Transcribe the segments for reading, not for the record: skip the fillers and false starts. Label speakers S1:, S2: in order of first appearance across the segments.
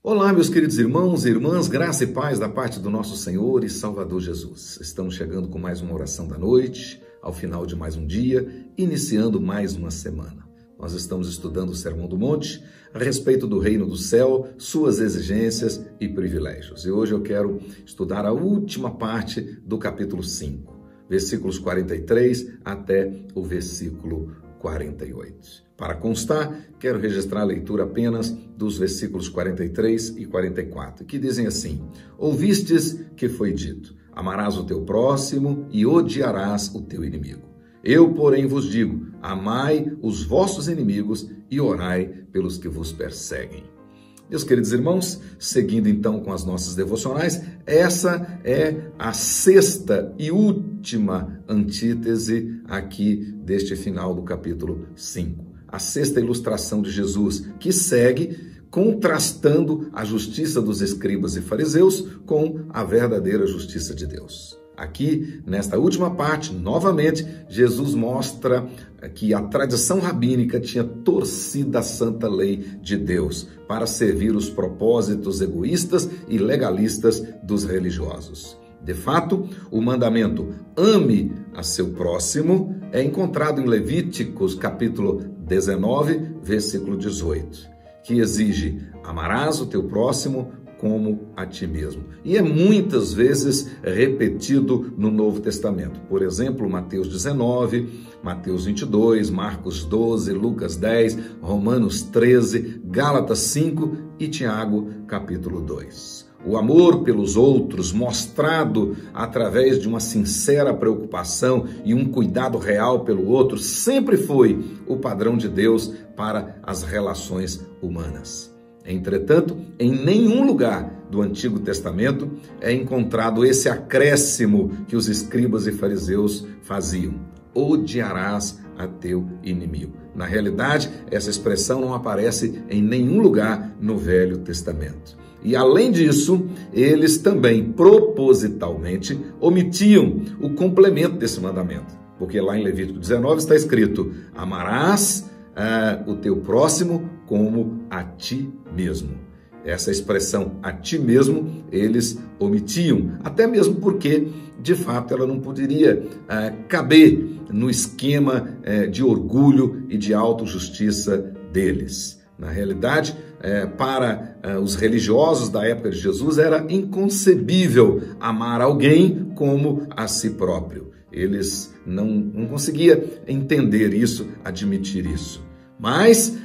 S1: Olá, meus queridos irmãos e irmãs, graça e paz da parte do nosso Senhor e Salvador Jesus. Estamos chegando com mais uma oração da noite, ao final de mais um dia, iniciando mais uma semana. Nós estamos estudando o Sermão do Monte a respeito do reino do céu, suas exigências e privilégios. E hoje eu quero estudar a última parte do capítulo 5, versículos 43 até o versículo 48. Para constar, quero registrar a leitura apenas dos versículos 43 e 44, que dizem assim: Ouvistes que foi dito, amarás o teu próximo e odiarás o teu inimigo. Eu, porém, vos digo, amai os vossos inimigos e orai pelos que vos perseguem. Meus queridos irmãos, seguindo então com as nossas devocionais, essa é a sexta e última antítese aqui deste final do capítulo 5. A sexta ilustração de Jesus, que segue contrastando a justiça dos escribas e fariseus com a verdadeira justiça de Deus. Aqui, nesta última parte, novamente, Jesus mostra que a tradição rabínica tinha torcido a santa lei de Deus para servir os propósitos egoístas e legalistas dos religiosos. De fato, o mandamento ame a seu próximo é encontrado em Levíticos capítulo 19, versículo 18, que exige: amarás o teu próximo como a ti mesmo. E é muitas vezes repetido no Novo Testamento. Por exemplo, Mateus 19, Mateus 22, Marcos 12, Lucas 10, Romanos 13, Gálatas 5 e Tiago capítulo 2. O amor pelos outros, mostrado através de uma sincera preocupação e um cuidado real pelo outro, sempre foi o padrão de Deus para as relações humanas. Entretanto, em nenhum lugar do Antigo Testamento é encontrado esse acréscimo que os escribas e fariseus faziam: odiarás a teu inimigo. Na realidade, essa expressão não aparece em nenhum lugar no Velho Testamento. E além disso, eles também propositalmente omitiam o complemento desse mandamento. Porque lá em Levítico 19 está escrito: amarás o teu próximo como a ti mesmo. Essa expressão a ti mesmo eles omitiam, até mesmo porque, de fato, ela não poderia caber no esquema de orgulho e de autojustiça deles. Na realidade, para os religiosos da época de Jesus, era inconcebível amar alguém como a si próprio. Eles não conseguiam entender isso, admitir isso. Mas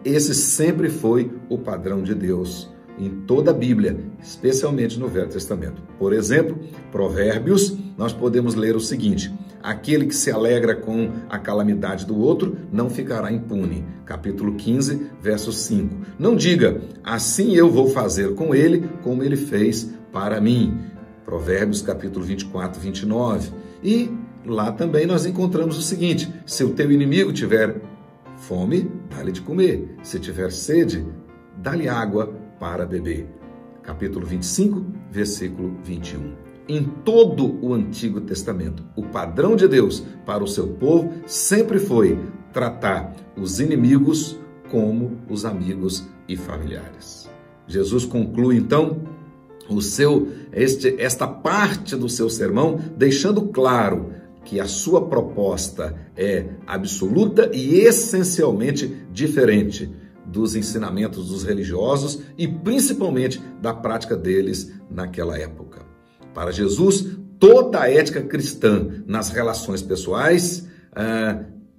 S1: esse sempre foi o padrão de Deus em toda a Bíblia, especialmente no Velho Testamento. Por exemplo, Provérbios, nós podemos ler o seguinte: aquele que se alegra com a calamidade do outro não ficará impune. Capítulo 15, verso 5. Não diga, assim eu vou fazer com ele como ele fez para mim. Provérbios capítulo 24, 29. E lá também nós encontramos o seguinte: se o teu inimigo tiver fome, dá-lhe de comer. Se tiver sede, dá-lhe água para beber. Capítulo 25, versículo 21. Em todo o Antigo Testamento, o padrão de Deus para o seu povo sempre foi tratar os inimigos como os amigos e familiares. Jesus conclui então esta parte do seu sermão, deixando claro que a sua proposta é absoluta e essencialmente diferente dos ensinamentos dos religiosos e principalmente da prática deles naquela época. Para Jesus, toda a ética cristã nas relações pessoais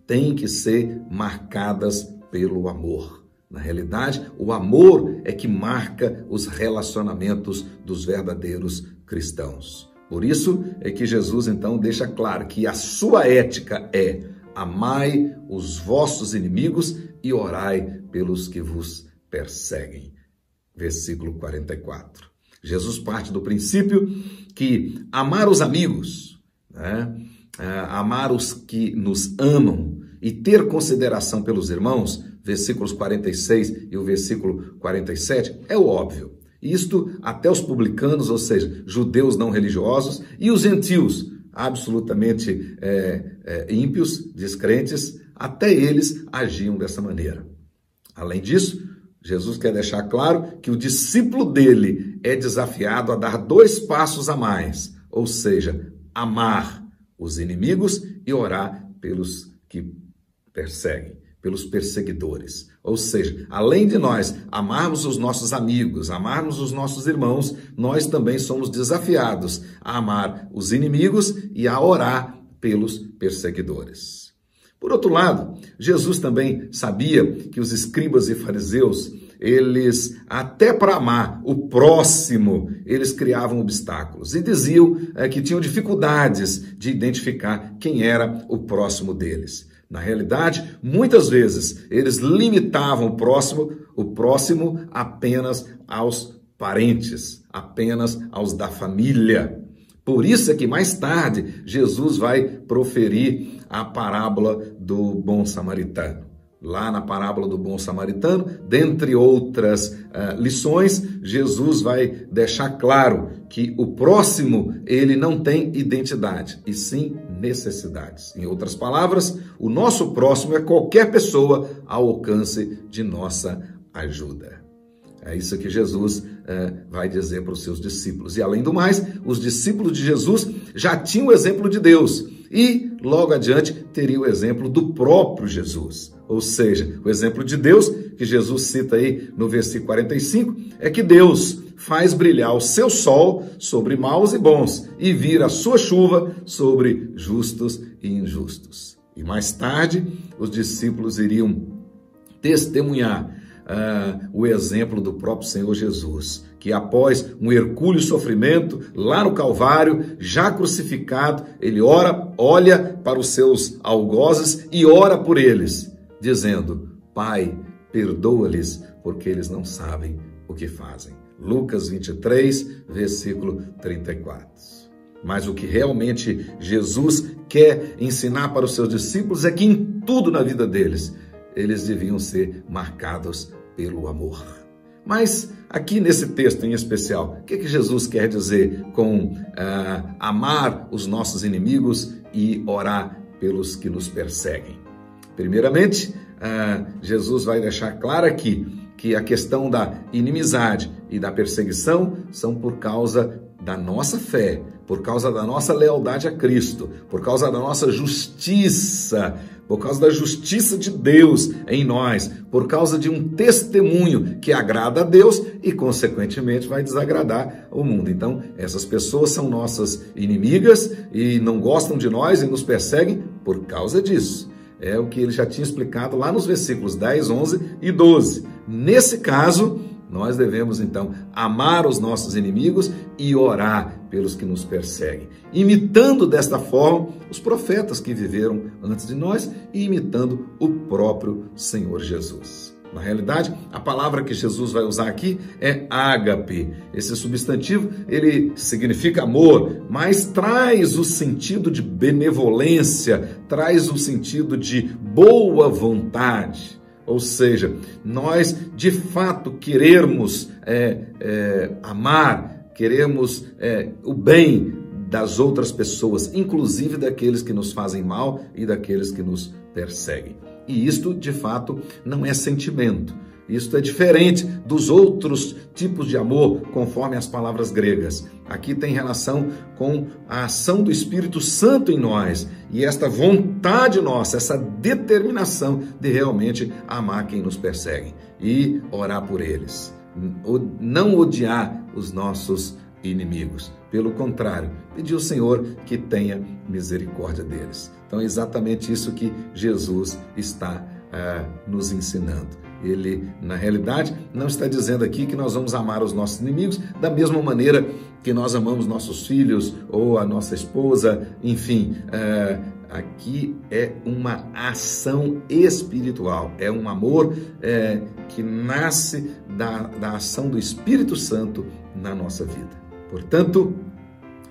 S1: tem que ser marcadas pelo amor. Na realidade, o amor é que marca os relacionamentos dos verdadeiros cristãos. Por isso é que Jesus então deixa claro que a sua ética é: amai os vossos inimigos e orai pelos que vos perseguem. Versículo 44. Jesus parte do princípio que amar os amigos, amar os que nos amam e ter consideração pelos irmãos, versículos 46 e o versículo 47, é o óbvio. Isto até os publicanos, ou seja, judeus não religiosos, e os gentios, absolutamente ímpios, descrentes, até eles agiam dessa maneira. Além disso, Jesus quer deixar claro que o discípulo dele é desafiado a dar 2 passos a mais, ou seja, amar os inimigos e orar pelos que perseguem, pelos perseguidores. Ou seja, além de nós amarmos os nossos amigos, amarmos os nossos irmãos, nós também somos desafiados a amar os inimigos e a orar pelos perseguidores. Por outro lado, Jesus também sabia que os escribas e fariseus, eles, até para amar o próximo, eles criavam obstáculos e diziam que tinham dificuldades de identificar quem era o próximo deles. Na realidade, muitas vezes, eles limitavam o próximo apenas aos parentes, apenas aos da família. Por isso é que mais tarde Jesus vai proferir a parábola do bom samaritano. Lá na parábola do bom samaritano, dentre outras lições, Jesus vai deixar claro que o próximo, ele não tem identidade, e sim necessidades. Em outras palavras, o nosso próximo é qualquer pessoa ao alcance de nossa ajuda. É isso que Jesus vai dizer para os seus discípulos. E além do mais, os discípulos de Jesus já tinham o exemplo de Deus. E logo adiante teria o exemplo do próprio Jesus. Ou seja, o exemplo de Deus, que Jesus cita aí no versículo 45, é que Deus faz brilhar o seu sol sobre maus e bons e vira a sua chuva sobre justos e injustos. E mais tarde, os discípulos iriam testemunhar o exemplo do próprio Senhor Jesus, que após um hercúleo sofrimento, lá no Calvário, já crucificado, ele olha para os seus algozes e ora por eles, dizendo: Pai, perdoa-lhes, porque eles não sabem o que fazem. Lucas 23, versículo 34. Mas o que realmente Jesus quer ensinar para os seus discípulos é que em tudo na vida deles, eles deviam ser marcados pelo amor. Mas aqui nesse texto em especial, o que Jesus quer dizer com amar os nossos inimigos e orar pelos que nos perseguem? Primeiramente, Jesus vai deixar claro aqui que a questão da inimizade e da perseguição são por causa da nossa fé, por causa da nossa lealdade a Cristo, por causa da nossa justiça, por causa da justiça de Deus em nós, por causa de um testemunho que agrada a Deus e, consequentemente, vai desagradar o mundo. Então, essas pessoas são nossas inimigas e não gostam de nós e nos perseguem por causa disso. É o que ele já tinha explicado lá nos versículos 10, 11 e 12. Nesse caso, nós devemos, então, amar os nossos inimigos e orar pelos que nos perseguem, imitando desta forma os profetas que viveram antes de nós e imitando o próprio Senhor Jesus. Na realidade, a palavra que Jesus vai usar aqui é ágape. Esse substantivo, ele significa amor, mas traz o sentido de benevolência, traz o sentido de boa vontade. Ou seja, nós de fato queremos amar, queremos o bem das outras pessoas, inclusive daqueles que nos fazem mal e daqueles que nos perseguem. E isto, de fato, não é sentimento. Isto é diferente dos outros tipos de amor, conforme as palavras gregas. Aqui tem relação com a ação do Espírito Santo em nós e esta vontade nossa, essa determinação de realmente amar quem nos persegue e orar por eles. Não odiar os nossos inimigos. Pelo contrário, pedir ao Senhor que tenha misericórdia deles. Então é exatamente isso que Jesus está nos ensinando. Ele, na realidade, não está dizendo aqui que nós vamos amar os nossos inimigos da mesma maneira que nós amamos nossos filhos ou a nossa esposa, enfim. Aqui é uma ação espiritual, é um amor que nasce da ação do Espírito Santo na nossa vida. Portanto,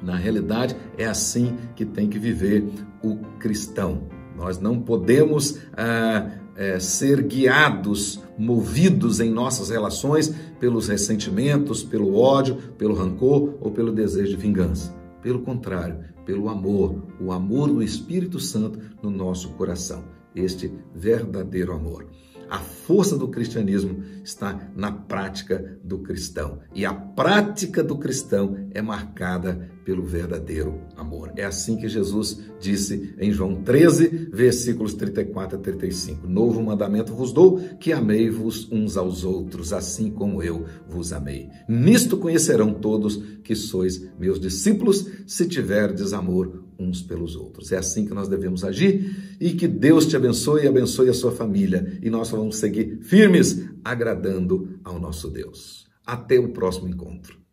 S1: na realidade, é assim que tem que viver o cristão. Nós não podemos ser guiados, movidos em nossas relações pelos ressentimentos, pelo ódio, pelo rancor ou pelo desejo de vingança. Pelo contrário, pelo amor, o amor do Espírito Santo no nosso coração. Este verdadeiro amor. A força do cristianismo está na prática do cristão. E a prática do cristão é marcada pelo verdadeiro amor. É assim que Jesus disse em João 13, versículos 34 a 35. Novo mandamento vos dou, que amei-vos uns aos outros, assim como eu vos amei. Nisto conhecerão todos que sois meus discípulos, se tiverdes amor uns pelos outros. É assim que nós devemos agir e que Deus te abençoe e abençoe a sua família. E nós vamos seguir firmes, agradando ao nosso Deus. Até o próximo encontro.